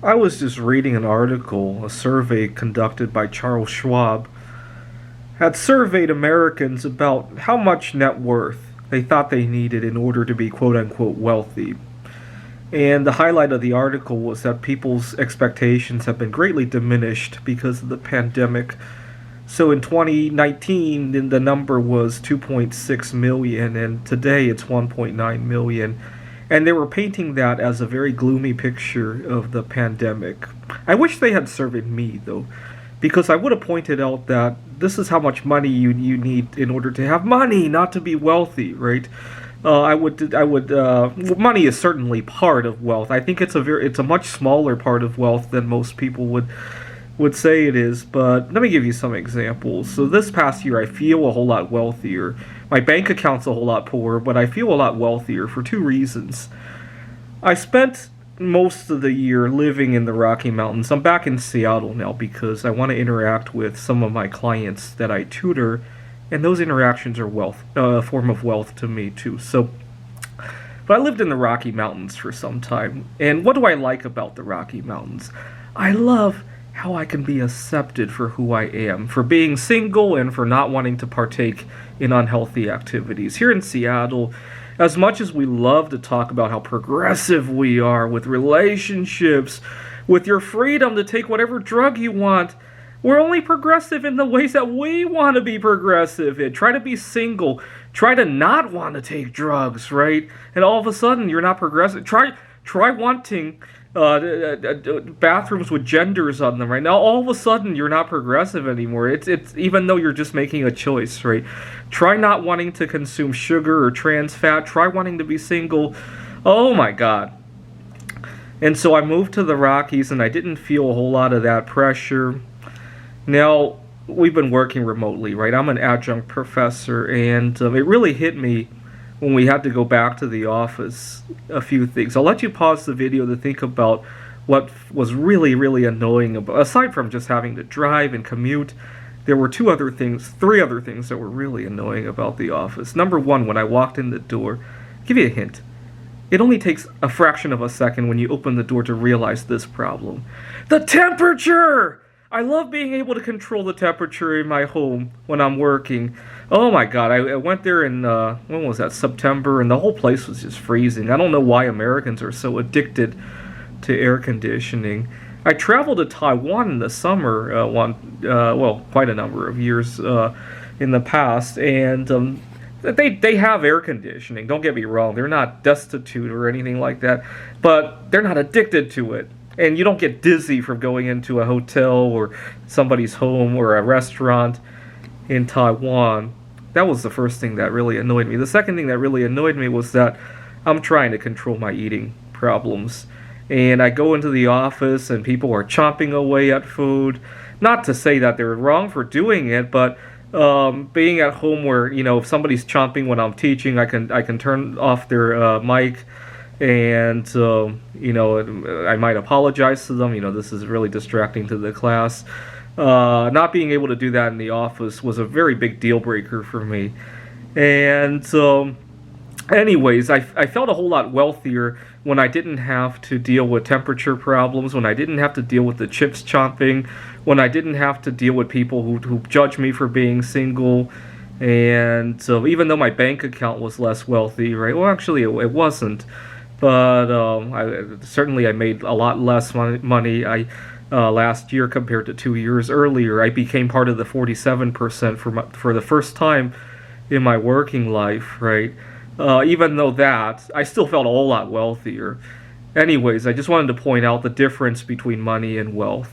I was just reading an article, a survey conducted by Charles Schwab, had surveyed Americans about how much net worth they thought they needed in order to be quote unquote wealthy. And the highlight of the article was that people's expectations have been greatly diminished because of the pandemic. So in 2019, the number was 2.6 million, and today it's 1.9 million. And they were painting that as a very gloomy picture of the pandemic. I wish they had surveyed me, though, because I would have pointed out that this is how much money you need in order to have money, not to be wealthy, right? Money is certainly part of wealth. I think it's a much smaller part of wealth than most people would say it is, but let me give you some examples. So this past year, I feel a whole lot wealthier. My bank account's a whole lot poorer, but I feel a lot wealthier for two reasons. I spent most of the year living in the Rocky Mountains. I'm back in Seattle now because I want to interact with some of my clients that I tutor, and those interactions are a form of wealth to me too. But I lived in the Rocky Mountains for some time, and what do I like about the Rocky Mountains? I love how I can be accepted for who I am, for being single and for not wanting to partake in unhealthy activities. Here in Seattle, as much as we love to talk about how progressive we are with relationships, with your freedom to take whatever drug you want, we're only progressive in the ways that we want to be progressive in. Try to be single. Try to not want to take drugs, right? And all of a sudden, you're not progressive. Try wanting bathrooms with genders on them right now. All of a sudden, you're not progressive anymore. It's even though you're just making a choice, right? Try not wanting to consume sugar or trans fat. Try wanting to be single. Oh my God. And so I moved to the Rockies, and I didn't feel a whole lot of that pressure. Now, we've been working remotely, right? I'm an adjunct professor, and it really hit me when we had to go back to the office, a few things. I'll let you pause the video to think about what was really, really annoying about, aside from just having to drive and commute. There were three other things that were really annoying about the office. Number one, when I walked in the door, I'll give you a hint. It only takes a fraction of a second when you open the door to realize this problem. The temperature! I love being able to control the temperature in my home when I'm working. Oh my God, I went there in, when was that, September, and the whole place was just freezing. I don't know why Americans are so addicted to air conditioning. I traveled to Taiwan in the summer, quite a number of years in the past, and they have air conditioning. Don't get me wrong, they're not destitute or anything like that, but they're not addicted to it. And you don't get dizzy from going into a hotel or somebody's home or a restaurant in Taiwan. That was the first thing that really annoyed me. The second thing that really annoyed me was that I'm trying to control my eating problems. And I go into the office and people are chomping away at food. Not to say that they're wrong for doing it, but being at home where, if somebody's chomping when I'm teaching, I can turn off their mic. And, I might apologize to them. This is really distracting to the class. Not being able to do that in the office was a very big deal breaker for me. And, anyways, I felt a whole lot wealthier when I didn't have to deal with temperature problems, when I didn't have to deal with the chips chomping, when I didn't have to deal with people who judge me for being single. And so even though my bank account was less wealthy, right? Well, actually, it wasn't. But I made a lot less money last year compared to 2 years earlier. I became part of the 47% for the first time in my working life, right? Even though that, I still felt a whole lot wealthier. Anyways, I just wanted to point out the difference between money and wealth.